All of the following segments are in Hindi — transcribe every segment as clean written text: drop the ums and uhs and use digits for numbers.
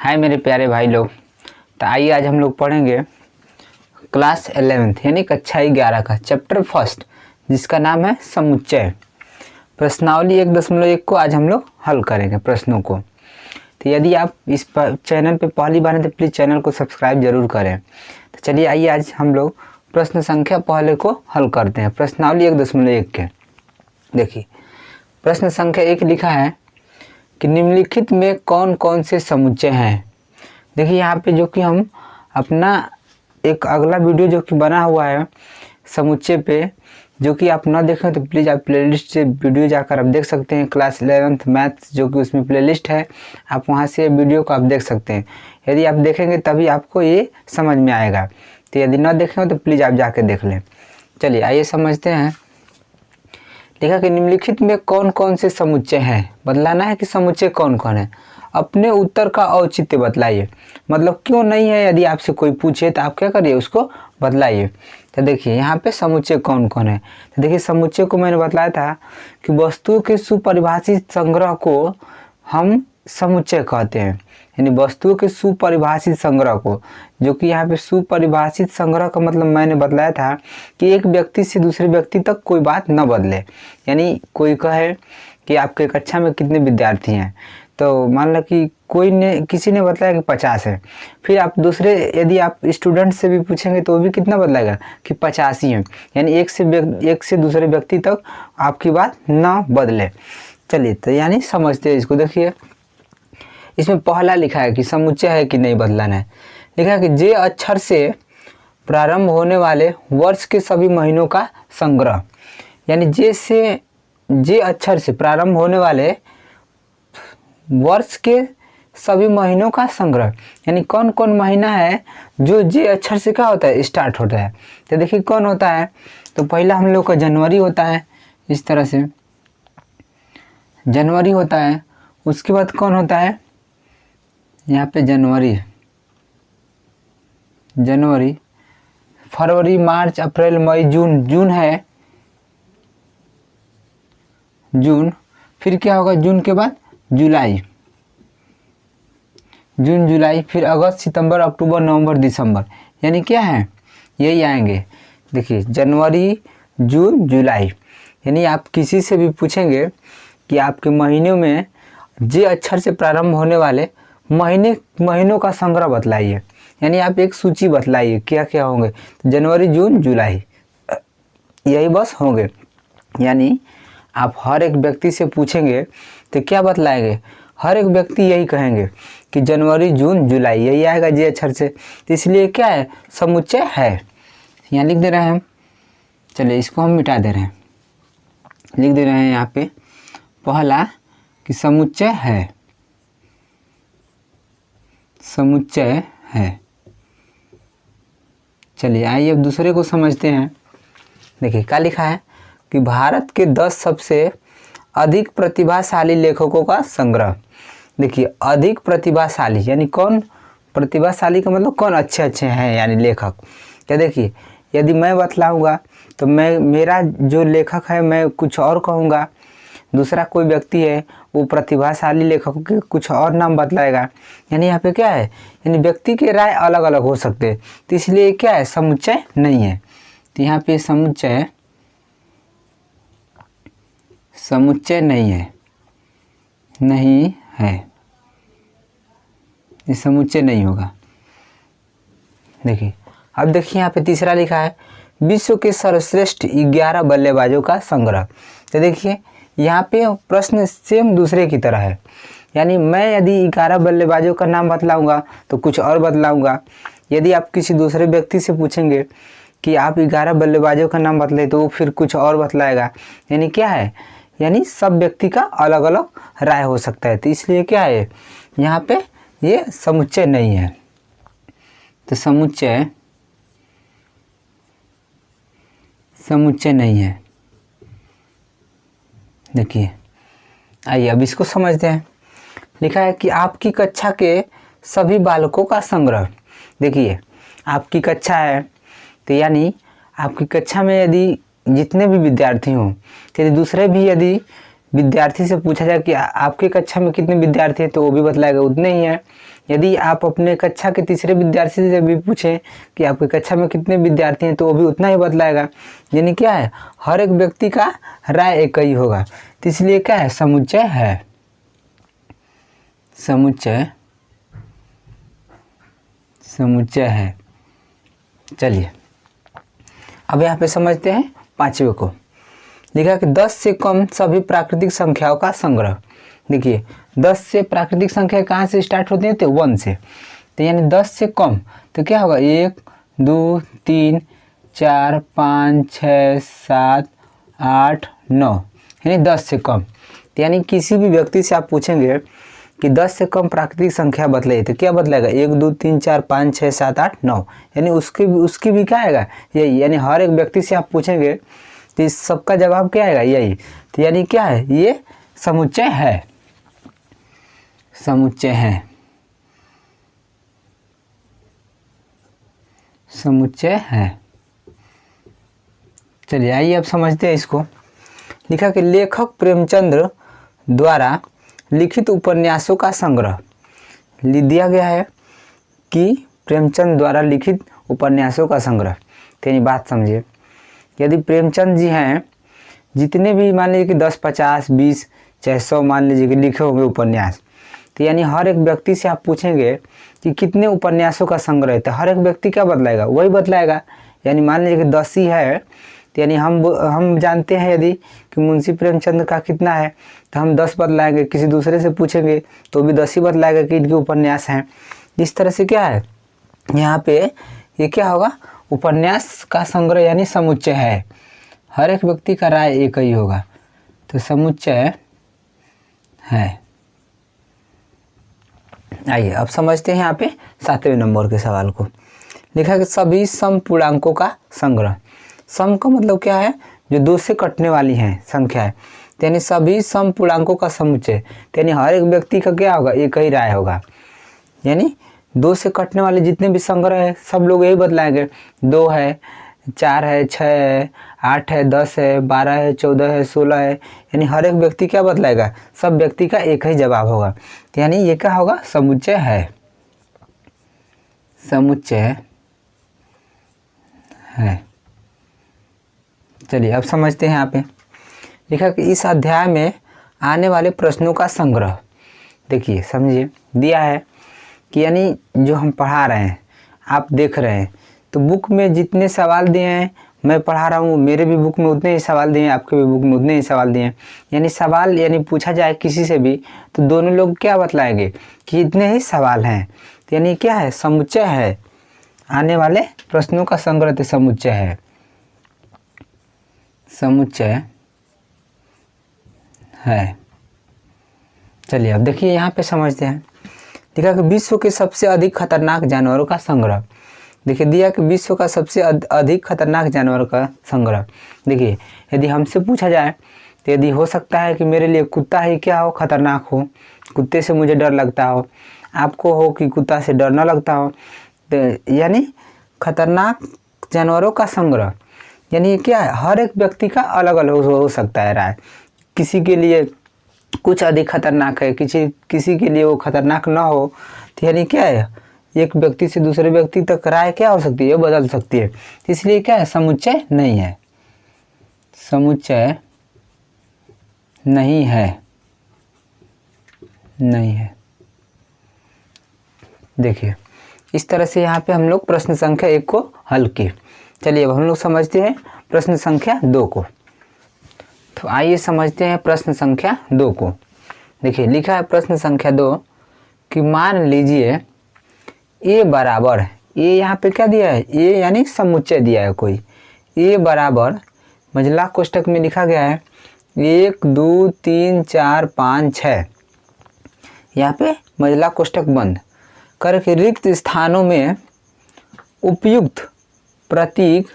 हाय मेरे प्यारे भाई लोग। तो आइए आज हम लोग पढ़ेंगे क्लास 11th यानी कक्षा 11 का चैप्टर फर्स्ट, जिसका नाम है समुच्चय। प्रश्नावली 1.1 को आज हम लोग हल करेंगे प्रश्नों को। तो यदि आप इस चैनल पे पहली बार हैं तो प्लीज़ चैनल को सब्सक्राइब जरूर करें। तो चलिए आइए आज हम लोग प्रश्न संख्या पहले को हल करते हैं। प्रश्नावली 1.1 के देखिए, प्रश्न संख्या 1 लिखा है कि निम्नलिखित में कौन कौन से समुच्चय हैं। देखिए यहाँ पे जो कि हम अपना एक अगला वीडियो जो कि बना हुआ है समुच्चय पे, जो कि आप ना देखें तो प्लीज़ आप प्लेलिस्ट से वीडियो जाकर आप देख सकते हैं। क्लास 11th मैथ्स जो कि उसमें प्लेलिस्ट है, आप वहाँ से वीडियो को आप देख सकते हैं। यदि आप देखेंगे तभी आपको ये समझ में आएगा। तो यदि ना देखें तो प्लीज़ आप जाके देख लें। चलिए आइए समझते हैं। लिखा कि निम्नलिखित में कौन कौन से समुच्चय हैं। बतलाना है कि समुच्चय कौन कौन है। अपने उत्तर का औचित्य बतलाइए, मतलब क्यों नहीं है। यदि आपसे कोई पूछे तो आप क्या करिए, उसको बतलाइए। तो देखिए यहाँ पे समुच्चय कौन कौन है। तो देखिए समुच्चय को मैंने बतलाया था कि वस्तुओं के सुपरिभाषित संग्रह को हम समुच्चय कहते हैं, यानी वस्तुओं के सुपरिभाषित संग्रह को। जो कि यहाँ पे सुपरिभाषित संग्रह का मतलब मैंने बतलाया था कि एक व्यक्ति से दूसरे व्यक्ति तक कोई बात न बदले। यानी कोई कहे कि आपके कक्षा में कितने विद्यार्थी हैं, तो मान लो कि किसी ने बताया कि 50 है, फिर आप दूसरे यदि आप स्टूडेंट से भी पूछेंगे तो वो भी कितना बदलाएगा कि 50 ही है। यानी एक से दूसरे व्यक्ति तक आपकी बात ना बदले। चलिए तो यानी समझते हैं इसको। देखिए इसमें पहला लिखा है कि समुच्चय है कि नहीं, बदलाना है। लिखा है कि जे अक्षर से प्रारंभ होने वाले वर्ष के सभी महीनों का संग्रह। यानी जे अक्षर से प्रारंभ होने वाले वर्ष के सभी महीनों का संग्रह। यानी कौन कौन महीना है जो जे अक्षर से क्या होता है, स्टार्ट होता है। तो देखिए कौन होता है, तो पहला हम लोग का जनवरी होता है। इस तरह से जनवरी होता है। उसके बाद कौन होता है, यहाँ पे जनवरी, फरवरी, मार्च, अप्रैल, मई, जून है जून। फिर क्या होगा, जून के बाद जून जुलाई, फिर अगस्त, सितंबर, अक्टूबर, नवंबर, दिसंबर। यानी क्या है, यही आएंगे। देखिए जनवरी, जून, जुलाई। यानी आप किसी से भी पूछेंगे कि आपके महीनों में जे अक्षर से प्रारंभ होने वाले महीनों का संग्रह बतलाइए। यानी आप एक सूची बतलाइए क्या क्या होंगे। तो जनवरी, जून, जुलाई यही बस होंगे। यानी आप हर एक व्यक्ति से पूछेंगे तो क्या बतलाएंगे, हर एक व्यक्ति यही कहेंगे कि जनवरी, जून, जुलाई यही आएगा जे अक्षर से। तो इसलिए क्या है, समुच्चय है। यहाँ लिख दे रहे हैं हम। चलिए इसको हम मिटा दे रहे हैं, लिख दे रहे हैं यहाँ पे पहला कि समुच्चय है, समुच्चय है। चलिए आइए अब दूसरे को समझते हैं। देखिए क्या लिखा है कि भारत के 10 सबसे अधिक प्रतिभाशाली लेखकों का संग्रह। देखिए अधिक प्रतिभाशाली यानी कौन, प्रतिभाशाली का मतलब कौन अच्छे हैं यानी लेखक। क्या देखिए यदि मैं बतलाऊंगा तो मेरा जो लेखक है मैं कुछ और कहूँगा, दूसरा कोई व्यक्ति है वो प्रतिभाशाली लेखकों के कुछ और नाम बतलाएगा। यानी यहाँ पे क्या है, यानी व्यक्ति के राय अलग अलग हो सकते हैं। तो इसलिए क्या है, समुच्चय नहीं है। तो यहाँ पे समुच्चय नहीं है, ये समुच्चय नहीं होगा। देखिए अब देखिए यहाँ पे तीसरा लिखा है विश्व के सर्वश्रेष्ठ 11 बल्लेबाजों का संग्रह। तो देखिए यहाँ पे प्रश्न सेम दूसरे की तरह है। यानी मैं यदि 11 बल्लेबाजों का नाम बतलाऊंगा तो कुछ और बतलाऊंगा। यदि आप किसी दूसरे व्यक्ति से पूछेंगे कि आप 11 बल्लेबाजों का नाम बतले तो वो फिर कुछ और बतलाएगा। यानी क्या है, यानी सब व्यक्ति का अलग अलग राय हो सकता है। तो इसलिए क्या है, यहाँ पे ये समुच्चय नहीं है। तो समुच्चय नहीं है। देखिए आइए अब इसको समझते हैं। लिखा है कि आपकी कक्षा के सभी बालकों का संग्रह। देखिए आपकी कक्षा है तो यानी आपकी कक्षा में यदि जितने भी विद्यार्थी हों, यदि दूसरे भी यदि विद्यार्थी से पूछा जाए कि आपकी कक्षा में कितने विद्यार्थी हैं, तो वो भी बतलाएगा उतने ही हैं। यदि आप अपने कक्षा के तीसरे विद्यार्थी से भी पूछें कि आपकी कक्षा में कितने विद्यार्थी हैं, तो वो भी उतना ही बतलाएगा। यानी क्या है, हर एक व्यक्ति का राय एक ही होगा। तो इसलिए क्या है, समुच्चय है। समुच्चय है। चलिए अब यहाँ पे समझते हैं पांचवे को। लिखा कि 10 से कम सभी प्राकृतिक संख्याओं का संग्रह। देखिए 10 से प्राकृतिक संख्या कहाँ से स्टार्ट होती है, तो 1 से। तो यानी 10 से कम तो क्या होगा, 1 2 3 4 5 6 7 8 9, यानी 10 से कम। तो यानी किसी भी व्यक्ति से आप पूछेंगे कि 10 से कम प्राकृतिक संख्या बतलाइए, तो क्या बतलाएगा, 1 2 3 4 5 6 7 8 9, यानी उसकी भी क्या आएगा, यही। यानी हर एक व्यक्ति से आप पूछेंगे तो इस सबका जवाब क्या आएगा, यही। तो यानी क्या है, ये समुच्चय है। समुच्चय है। समुच्चय है। चलिए आइए अब समझते हैं इसको। लिखा कि लेखक प्रेमचंद्र द्वारा लिखित उपन्यासों का संग्रह। दिया गया है कि प्रेमचंद द्वारा लिखित उपन्यासों का संग्रह। तेरी बात समझिए, यदि प्रेमचंद जी हैं, जितने भी मान लीजिए कि 10 50 20 चाहे 100 मान लीजिए कि लिखे होंगे उपन्यास, तो यानी हर एक व्यक्ति से आप पूछेंगे कि कितने उपन्यासों का संग्रह है, तो हर एक व्यक्ति क्या बतलाएगा, वही बतलाएगा। यानी मान लीजिए कि 10 ही है, तो यानी हम जानते हैं यदि कि मुंशी प्रेमचंद का कितना है, तो हम 10 बतलाएंगे। किसी दूसरे से पूछेंगे तो भी 10 ही बतलाएगा कि इनके उपन्यास हैं। इस तरह से क्या है, यहाँ पे ये क्या होगा, उपन्यास का संग्रह यानी समुच्चय है। हर एक व्यक्ति का राय एक ही होगा, तो समुच्चय है। आइए अब समझते हैं यहाँ पे 7वें नंबर के सवाल को। लिखा कि सभी समपूर्णांकों का संग्रह। सम का मतलब क्या है, जो 2 से कटने वाली हैं संख्या है, यानी सभी समपूर्णांकों का समुच्चय। यानी हर एक व्यक्ति का क्या होगा, एक ही राय होगा। यानी 2 से कटने वाले जितने भी संग्रह है सब लोग यही बतलाएंगे। 2 है, 4 है, 6 है, 8 है, 10 है, 12 है, 14 है, 16 है। यानी हर एक व्यक्ति क्या बतलाएगा, सब व्यक्ति का एक ही जवाब होगा। यानी ये क्या होगा, समुच्चय है। समुच्चय है। चलिए अब समझते हैं यहाँ पे। लिखा कि इस अध्याय में आने वाले प्रश्नों का संग्रह। देखिए समझिए, दिया है कि यानी जो हम पढ़ा रहे हैं, आप देख रहे हैं, तो बुक में जितने सवाल दिए हैं, मैं पढ़ा रहा हूँ, मेरे भी बुक में उतने ही सवाल दिए हैं, आपके भी बुक में उतने ही सवाल दिए हैं। यानी सवाल यानी पूछा जाए किसी से भी, तो दोनों लोग क्या बतलाएंगे कि इतने ही सवाल हैं। तो यानी क्या है, समुच्चय है। आने वाले प्रश्नों का संग्रह तो समुच्चय है। समुच्चय है। चलिए अब देखिए यहाँ पे समझते हैं। देखा कि विश्व के सबसे अधिक खतरनाक जानवरों का संग्रह। देखिए दिया कि विश्व का सबसे अधिक खतरनाक जानवरों का संग्रह। देखिए यदि हमसे पूछा जाए तो यदि हो सकता है कि मेरे लिए कुत्ता ही क्या हो, खतरनाक हो, कुत्ते से मुझे डर लगता हो, आपको हो कि कुत्ता से डर न लगता हो, तो यानी खतरनाक जानवरों का संग्रह। यानी क्या है, हर एक व्यक्ति का अलग अलग हो सकता है राय। किसी के लिए कुछ अधिक खतरनाक है, किसी के लिए वो खतरनाक ना हो। तो यानी क्या है, एक व्यक्ति से दूसरे व्यक्ति तक राय क्या हो सकती है, बदल सकती है। इसलिए क्या है, समुच्चय नहीं है। समुच्चय नहीं है। नहीं है। देखिए इस तरह से यहाँ पे हम लोग प्रश्न संख्या 1 को हल किए। चलिए अब हम लोग समझते हैं प्रश्न संख्या 2 को। तो आइए समझते हैं प्रश्न संख्या 2 को। देखिए लिखा है प्रश्न संख्या 2 कि मान लीजिए ए बराबर है, ए यहाँ पे क्या दिया है, ए यानी समुच्चय दिया है कोई। ए बराबर मझला कोष्टक में लिखा गया है 1 2 3 4 5 6। यहाँ पे मझला कोष्टक बंद करके रिक्त स्थानों में उपयुक्त प्रतीक,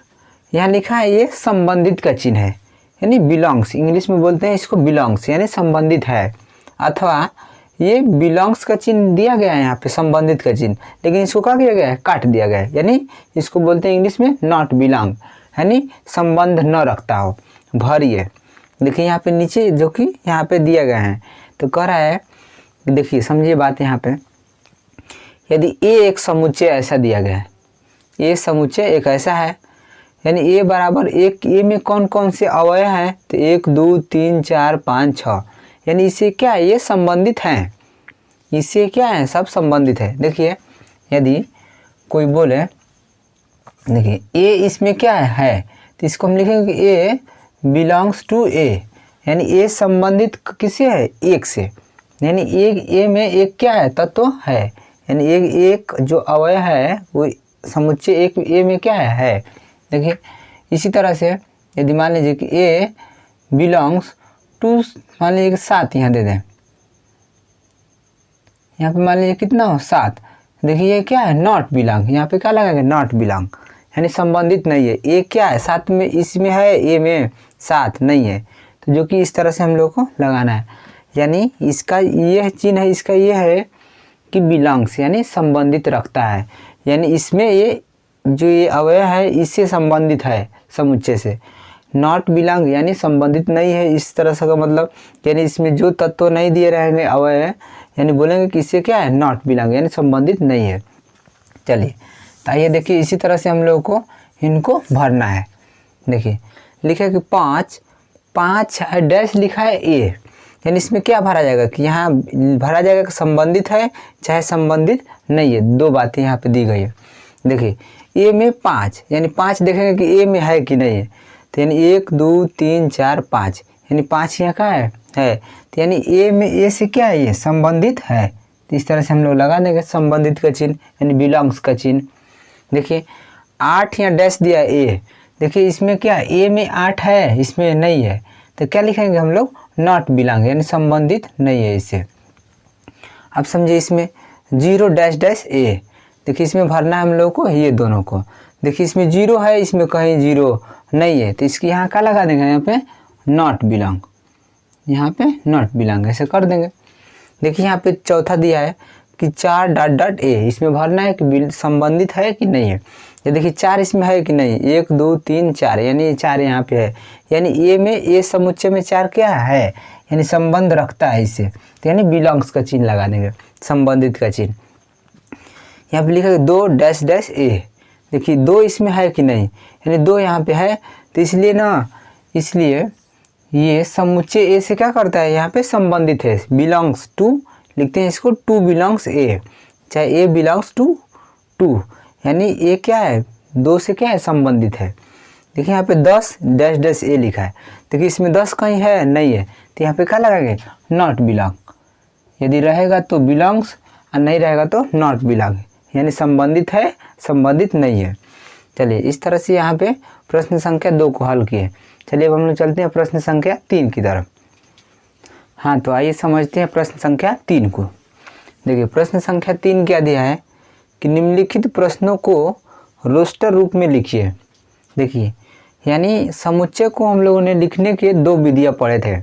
यहाँ लिखा है ये संबंधित का चिन्ह है, यानी बिलोंग्स, इंग्लिश में बोलते हैं इसको बिलोंग्स, यानी संबंधित है। अथवा ये बिलोंग्स का चिन्ह दिया गया है यहाँ पे, संबंधित का चिन्ह, लेकिन इसको क्या किया गया है, काट दिया गया है। यानी इसको बोलते हैं इंग्लिश में नॉट बिलोंग, यानी संबंध न रखता हो। भरिए देखिए यहाँ पे नीचे जो कि यहाँ पे दिया गया है, तो कह रहा है, देखिए समझिए बात यहाँ पे, यदि ए एक समुच्चय ऐसा दिया गया है, ए समुच्चय एक ऐसा है, यानी ए बराबर एक, ए में कौन कौन से अवयव हैं, तो 1 2 3 4 5 6, यानी इसे क्या है, ये संबंधित हैं, इससे क्या है, सब संबंधित है। देखिए यदि कोई बोले, देखिए ए इसमें क्या है, तो इसको हम लिखेंगे कि ए बिलोंग्स टू ए, यानी ए संबंधित किससे है, एक से, यानी एक ए में एक क्या है, तत्व है, यानी एक जो अवयव है वो समुच्चय एक ए में क्या है। देखिए इसी तरह से यदि मान लीजिए कि ए बिलोंग्स टू, मान लीजिए कि 7 यहाँ दे दें, यहाँ पे मान लीजिए कितना हो, 7, देखिए ये क्या है, नॉट बिलोंग, यहाँ पे क्या लगाएंगे, नॉट बिलोंग, यानी संबंधित नहीं है। ए क्या है, 7 में, इसमें है, ए में 7 नहीं है, तो जो कि इस तरह से हम लोग को लगाना है, यानी इसका ये चिन्ह है, इसका ये है कि बिलोंग्स, यानी संबंधित रखता है, यानी इसमें ये जो ये अवयव है इससे संबंधित है समुच्चय से। नॉट बिलोंग यानी संबंधित नहीं है, इस तरह से का मतलब, यानी इसमें जो तत्व नहीं दिए रहेंगे अवयव, यानी बोलेंगे कि इससे क्या है, नॉट बिलोंग, यानी संबंधित नहीं है। चलिए तो आइए देखिए इसी तरह से हम लोग को इनको भरना है। देखिए लिखा है कि 5 है डैश लिखा है ए, यानी इसमें क्या भरा जाएगा कि यहाँ भरा जाएगा कि संबंधित है चाहे संबंधित नहीं है, दो बातें यहाँ पे दी गई है। देखिए ए में 5, यानी 5 देखेंगे कि ए में है कि नहीं है, तो यानी 1 2 3 4 5, यानी 5 यहाँ का है, तो यानी ए में, ए से क्या है, ये संबंधित है, तो इस तरह से हम लोग लगा देंगे संबंधित का चिन्ह, यानी बिलोंग्स का चिन्ह। देखिए 8 यहाँ डैश दिया ए, देखिए इसमें क्या है, ए में 8 है, इसमें नहीं है, तो क्या लिखेंगे हम लोग, नॉट बिलोंग, यानी संबंधित नहीं है इससे। अब समझिए इसमें 0 डैश डैश ए, देखिए इसमें भरना है हम लोग को ये दोनों को, देखिए इसमें 0 है, इसमें कहीं 0 नहीं है, तो इसकी यहाँ क्या लगा देंगे, यहाँ पे नॉट बिलोंग, यहाँ पे नॉट बिलोंग ऐसे कर देंगे। देखिए यहाँ पे चौथा दिया है कि 4 डॉट डॉट ए, इसमें भरना है कि संबंधित है कि नहीं है, ये देखिए 4 इसमें है कि नहीं, 1 2 3 4, यानी 4 यहाँ पे है, यानी ए में, ए समुच्चय में 4 क्या है, यानी संबंध रखता है इससे, तो यानी बिलोंग्स का चिन्ह लगा देंगे, संबंधित का चिन्ह। यहाँ पे लिखा है 2 डैश डैश ए, देखिए 2 इसमें है कि नहीं, यानी 2 यहाँ पे है, तो इसलिए ना, इसलिए ये समुच्चय ए से क्या करता है, यहाँ पे संबंधित है, बिलोंग्स टू लिखते हैं इसको, टू बिलोंग्स ए, चाहे ए बिलोंग्स टू 2, यानी ए क्या है, 2 से क्या है, संबंधित है। देखिए यहाँ पे 10 डैश डैश ए लिखा है, देखिए इसमें 10 कहीं है नहीं है, तो यहाँ पे क्या लगाएंगे, नॉट बिलोंग, यदि रहेगा तो बिलोंग्स और नहीं रहेगा तो नॉट बिलोंग, यानी संबंधित है, संबंधित नहीं है। चलिए इस तरह से यहाँ पे प्रश्न संख्या 2 को हल किए। चलिए अब हम लोग चलते हैं प्रश्न संख्या 3 की तरफ। हाँ तो आइए समझते हैं प्रश्न संख्या 3 को। देखिए प्रश्न संख्या 3 क्या दिया है कि निम्नलिखित प्रश्नों को रोस्टर रूप में लिखिए। देखिए यानी समुच्चय को हम लोगों ने लिखने के 2 विधियाँ पढ़े थे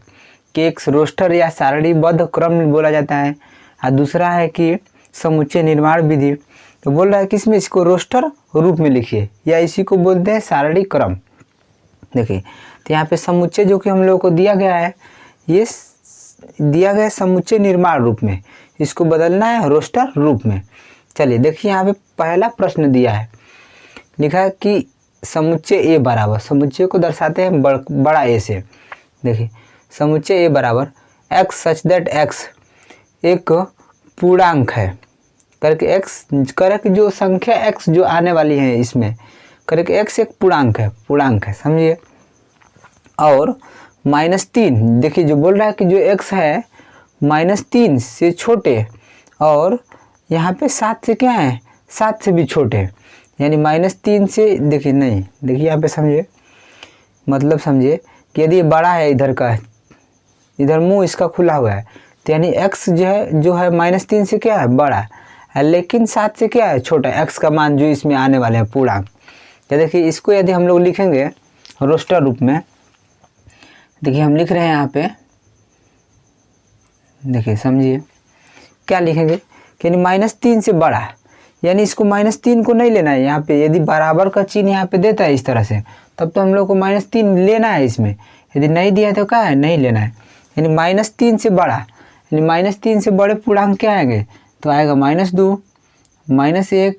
कि एक रोस्टर या सारणीबद्ध क्रम बोला जाता है और दूसरा है कि समुच्चय निर्माण विधि। तो बोल रहा है कि इसमें इसको रोस्टर रूप में लिखिए या इसी को बोलते हैं सारणी क्रम। देखिए तो यहाँ पे समुच्चय जो कि हम लोगों को दिया गया है, ये दिया गया समुच्चय निर्माण रूप में, इसको बदलना है रोस्टर रूप में। चलिए देखिए यहाँ पे पहला प्रश्न दिया है, लिखा है कि समुच्चय ए बराबर, समुच्चय को दर्शाते हैं बड़ा ए से। देखिए समुच्चय ए बराबर एक्स सच दैट एक्स एक पूर्णांक है करके, एक्स करके जो संख्या एक्स जो आने वाली है इसमें करके एक्स एक पूर्णांक है समझिए। और -3, देखिए जो बोल रहा है कि जो एक्स है -3 से छोटे और यहाँ पे 7 से क्या है, 7 से भी छोटे, यानी -3 से, देखिए नहीं, देखिए यहाँ पे समझिए, मतलब समझिए कि यदि बड़ा है इधर का, इधर मुंह इसका खुला हुआ है, तो यानी x जो है -3 से क्या है, बड़ा है, लेकिन 7 से क्या है, छोटा है, x का मान जो इसमें आने वाले हैं पूर्णांक। तो देखिए इसको यदि हम लोग लिखेंगे रोस्टर रूप में, देखिए हम लिख रहे हैं यहाँ पे, देखिए समझिए क्या लिखेंगे कि -3 से बड़ा है, यानी इसको -3 को नहीं लेना है यहाँ पे, यदि बराबर का चिन्ह यहाँ पे देता है इस तरह से, तब तो हम लोग को -3 लेना है इसमें। यदि नहीं दिया तो क्या है, नहीं लेना है। यानी -3 से बड़ा, यानी -3 से बड़े पूर्णांक क्या आएंगे, तो आएगा -2, -1,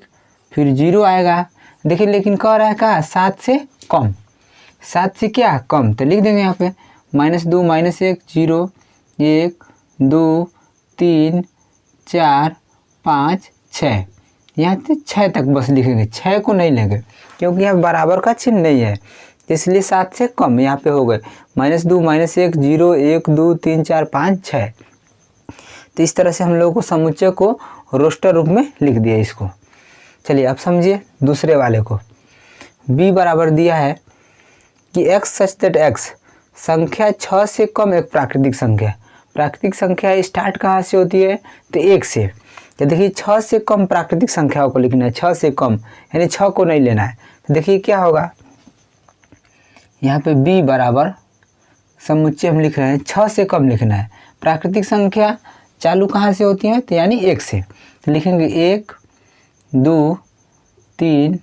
फिर 0 आएगा। देखिए लेकिन कह रहा है क्या, 7 से कम, 7 से क्या कम, तो लिख देंगे यहाँ पे -2, -1, 0, 1, 2, 3, 4, 5, 6, यहाँ से 6 तक बस लिखेंगे, 6 को नहीं लेंगे क्योंकि यहाँ बराबर का चिन्ह नहीं है, इसलिए 7 से कम यहाँ पे हो गए -2, -1, 0, 1, 2, 3, 4, 5, 6। तो इस तरह से हम लोगों को समुच्चय को रोस्टर रूप में लिख दिया इसको। चलिए अब समझिए दूसरे वाले को। b बराबर दिया है कि x सच दैट x संख्या 6 से कम एक प्राकृतिक संख्या। प्राकृतिक संख्या स्टार्ट कहाँ से होती है, तो 1 से। तो देखिए 6 से कम प्राकृतिक संख्याओं को लिखना है, 6 से कम यानी 6 को नहीं लेना है। तो देखिए क्या होगा, यहाँ पे b बराबर समुच्चय हम लिख रहे हैं 6 से कम लिखना है। प्राकृतिक संख्या चालू कहाँ से होती है, तो यानी 1 से। तो लिखेंगे 1, 2, 3,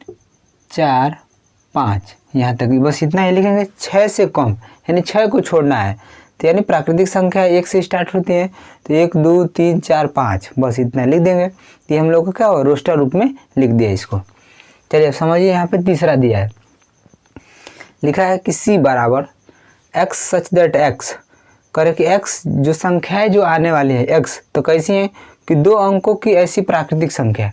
4, 5, यहाँ तक बस इतना ही लिखेंगे। 6 से कम यानी 6 को छोड़ना है, तो यानी प्राकृतिक संख्या 1 से स्टार्ट होती है, तो 1, 2, 3, 4, 5 बस इतना लिख देंगे। तो ये हम लोग को क्या हो, रोस्टर रूप में लिख दिया इसको। चलिए अब समझिए, यहाँ पे तीसरा दिया है, लिखा है कि c बराबर x सच दैट x करे कि x जो संख्याएं जो आने वाली है x, तो कैसी हैं कि 2 अंकों की ऐसी प्राकृतिक संख्या,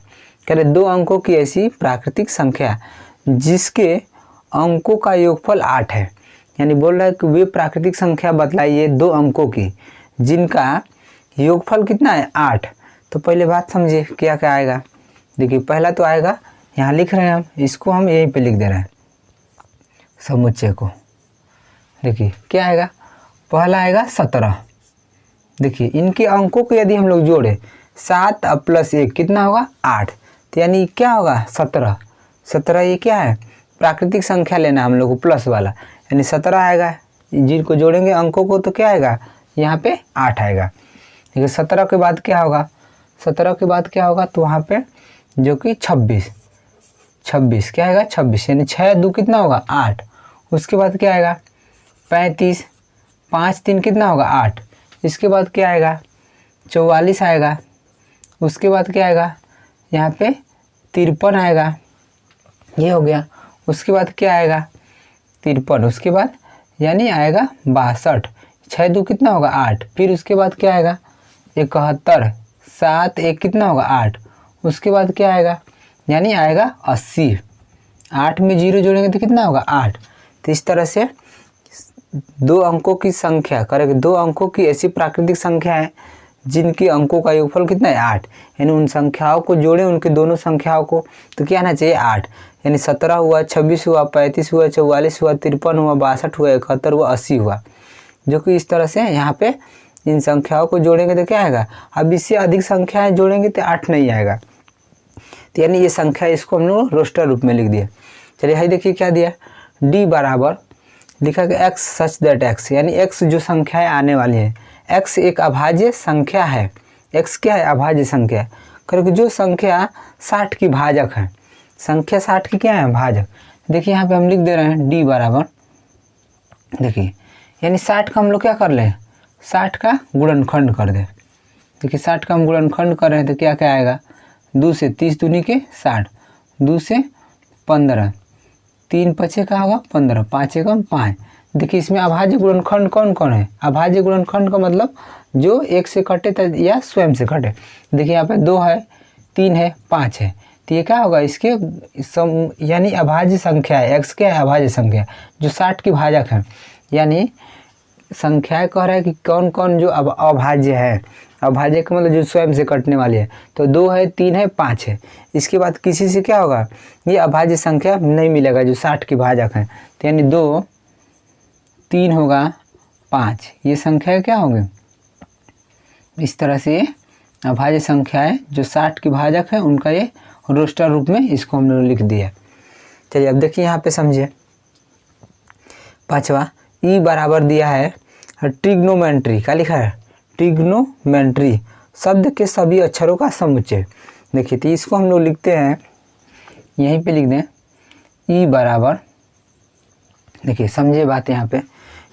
करे 2 अंकों की ऐसी प्राकृतिक संख्या जिसके अंकों का योगफल 8 है। यानी बोल रहा है कि वे प्राकृतिक संख्या बतलाइए 2 अंकों की जिनका योगफल कितना है, 8। तो पहले बात समझिए क्या क्या आएगा। देखिए पहला तो आएगा, यहाँ लिख रहे हैं हम, इसको हम यहीं पे लिख दे रहे हैं समुच्चय को। देखिए क्या आएगा, पहला आएगा 17। देखिए इनके अंकों को यदि हम लोग जोड़े 7 + 1 कितना होगा, 8। तो यानी क्या होगा 17। 17 ये क्या है, प्राकृतिक संख्या लेना हम लोग को प्लस वाला, यानी 17 आएगा। जिनको जोड़ेंगे अंकों को तो क्या आएगा, यहाँ पे 8 आएगा। देखिए 17 के बाद क्या होगा, 17 के बाद क्या होगा, तो वहाँ पे जो कि 26 क्या आएगा, 26 यानी 6 2 कितना होगा, 8। उसके बाद क्या आएगा 35, 5 3 कितना होगा, 8। इसके बाद क्या आएगा 44 आएगा। उसके बाद क्या आएगा, यहाँ पे 53 आएगा, ये हो गया। उसके बाद क्या आएगा 53, उसके बाद यानी आएगा 62, 6 2 कितना होगा, 8। फिर उसके बाद क्या आएगा 71, 7 1 कितना होगा, 8। उसके बाद क्या आएगा, यानी आएगा 80, 8 में 0 जोड़ेंगे तो कितना होगा, 8। तो इस तरह से 2 अंकों की संख्या करेंगे, 2 अंकों की ऐसी प्राकृतिक संख्या है जिनकी अंकों का योगफल कितना है, 8। यानी उन संख्याओं को जोड़ें, उनके दोनों संख्याओं को, तो क्या आना चाहिए 8। यानी 17 हुआ, 26 हुआ, 35 हुआ, 44 हुआ, 53 हुआ, 62 हुआ, 71 हुआ, 80 हुआ। जो कि इस तरह से यहाँ पे इन संख्याओं को जोड़ेंगे तो क्या आएगा। अब इससे अधिक संख्याएं जोड़ेंगे तो 8 नहीं आएगा। तो यानी ये संख्या, इसको हम लोग रोस्टर रूप में लिख दिया। चलिए हाई देखिए क्या दिया, d बराबर लिखा कि x सच दैट x, यानी x जो संख्याएं आने वाली है, x एक अभाज्य संख्या है। x क्या है, अभाज्य संख्या। क्योंकि जो संख्या 60 की भाजक है, संख्या 60 की क्या है, भाजक। देखिए यहाँ पे हम लिख दे रहे हैं d बराबर, देखिए यानी 60 का हम लोग क्या कर लें, 60 का गुणनखंड कर दें। देखिए 60 का हम गुणनखंड कर रहे हैं तो क्या क्या आएगा, 2 से 30 दूनी के 60, 2 से 15, 3 पचे का होगा 15, 5 एकम 5। देखिए इसमें अभाज्य गुणनखंड कौन कौन है, अभाज्य गुणनखंड का मतलब जो 1 से कटे या स्वयं से कटे। देखिए यहाँ पे 2 है, 3 है, 5 है, तो ये क्या होगा, इसके यानी अभाज्य संख्या है। x क्या है, अभाज्य संख्या जो 60 की भाजक है। यानी संख्याएं कह रहा है कि कौन कौन जो अभाज्य है, अभाज्य का मतलब जो स्वयं से कटने वाली है। तो 2 है, 3 है, 5 है। इसके बाद किसी से क्या होगा, ये अभाज्य संख्या नहीं मिलेगा जो 60 की भाजक है। तो यानी 2, 3 होगा, 5, ये संख्या क्या होगी। इस तरह से अभाज्य संख्याएं जो 60 की भाजक है उनका ये रोस्टर रूप में इसको हम लोग लिख दिया। चलिए अब देखिए यहाँ पे समझिए, पांचवा ई बराबर दिया है ट्रिग्नोमेट्री। क्या लिखा है, ट्रिग्नोमेट्री शब्द के सभी अक्षरों का समुच्चय। देखिए तो इसको हम लोग लिखते हैं, यहीं पे लिख दें ई बराबर, देखिए समझिए बात यहाँ पे,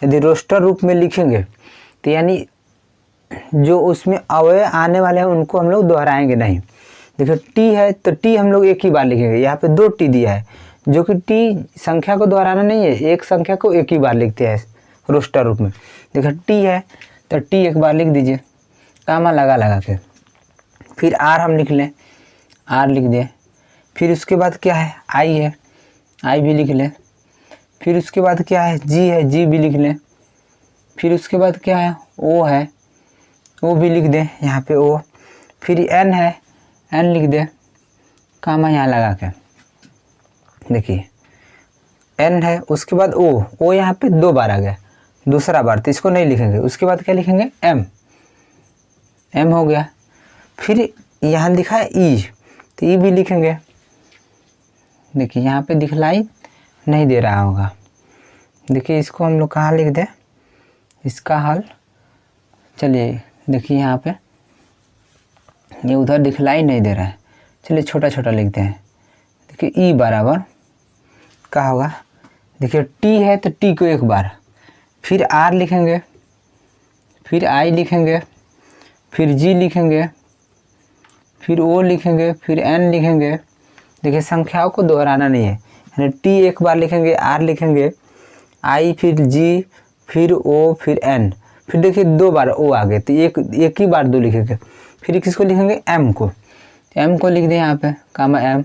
यदि रोस्टर रूप में लिखेंगे तो यानी जो उसमें अवयव आने वाले हैं उनको हम लोग दोहराएंगे नहीं। देखो टी है तो टी हम लोग एक ही बार लिखेंगे, यहाँ पे 2 टी दिया है जो कि टी संख्या को दोहराना नहीं है, एक संख्या को एक ही बार लिखते हैं रोस्टर रूप में। देखो टी है तो टी एक बार लिख दीजिए कामा लगा के, फिर आर हम लिख लें, आर लिख दें, फिर उसके बाद क्या है आई है, आई भी लिख लें, फिर उसके बाद क्या है जी है, जी भी लिख लें, फिर उसके बाद क्या है ओ है, ओ भी लिख दें यहाँ पे ओ, फिर एन है, एन लिख दें कामा यहाँ लगा के। देखिए एन है, उसके बाद ओ यहाँ पे 2 बार आ गया, दूसरा बार तो इसको नहीं लिखेंगे। उसके बाद क्या लिखेंगे एम, एम हो गया। फिर यहाँ लिखा है ई तो ई भी लिखेंगे। देखिए यहाँ पे दिखलाई नहीं दे रहा होगा, देखिए इसको हम लोग कहाँ लिख दें, इसका हल चलिए देखिए यहाँ पे ये उधर दिखलाई नहीं दे रहा है, चलिए छोटा छोटा लिखते हैं। देखिए ई बराबर क्या होगा, देखिए टी है तो टी को एक बार, फिर आर लिखेंगे, फिर आई लिखेंगे, फिर जी लिखेंगे, फिर ओ लिखेंगे, फिर एन लिखेंगे। देखिए संख्याओं को दोहराना नहीं है, यानी टी एक बार लिखेंगे, आर लिखेंगे, आई फिर जी फिर ओ फिर एन, फिर देखिए 2 बार ओ आ गए तो एक ही बार 2 लिखेंगे। फिर किसको लिखेंगे एम को, एम को लिख दें यहाँ पे कामा एम,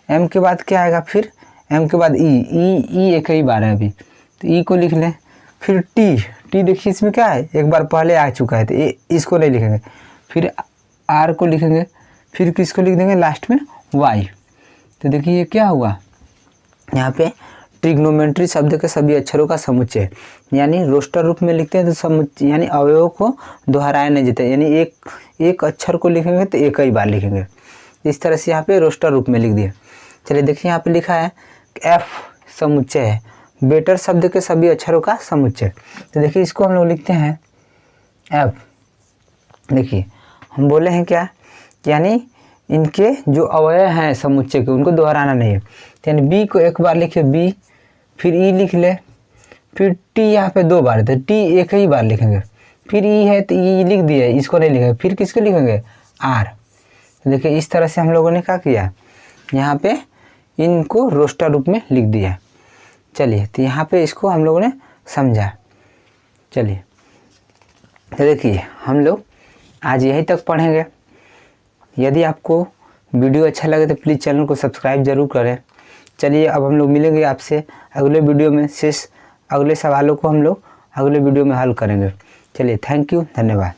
एम के बाद क्या आएगा, फिर एम के बाद ई एक ही बार है अभी तो ई को लिख लें। फिर टी देखिए इसमें क्या है एक बार पहले आ चुका है तो इसको नहीं लिखेंगे। फिर आर को लिखेंगे, फिर किसको लिख देंगे लास्ट में वाई। तो देखिए ये क्या हुआ, यहाँ पे ट्रिग्नोमेट्री शब्द के सभी अक्षरों का समुच्चय, यानी रोस्टर रूप में लिखते हैं तो समुच्चय यानी अवयवों को दोहराया नहीं जाता, यानी एक अक्षर को लिखेंगे तो एक ही बार लिखेंगे। इस तरह से यहाँ पे रोस्टर रूप में लिख दिया। चलिए देखिए यहाँ पे लिखा है एफ समुच्चय है, बेटर शब्द के सभी अक्षरों का समुच्चय। तो देखिए इसको हम लोग लिखते हैं एफ। देखिए हम बोले हैं क्या, यानी इनके जो अवयव हैं समुच्चय के उनको दोहराना नहीं है, यानी बी को एक बार लिखे बी, फिर ई लिख ले, फिर टी यहाँ पे 2 बार तो टी एक ही बार लिखेंगे, फिर ई है तो ई लिख दिया, इसको नहीं लिखेंगे, फिर किसको लिखेंगे आर। तो देखिए इस तरह से हम लोगों ने क्या किया, यहाँ पे इनको रोस्टर रूप में लिख दिया। चलिए तो यहाँ पे इसको हम लोगों ने समझा। चलिए तो देखिए हम लोग आज यहीं तक पढ़ेंगे। यदि आपको वीडियो अच्छा लगे तो प्लीज़ चैनल को सब्सक्राइब ज़रूर करें। चलिए अब हम लोग मिलेंगे आपसे अगले वीडियो में, शेष अगले सवालों को हम लोग अगले वीडियो में हल करेंगे। चलिए थैंक यू, धन्यवाद।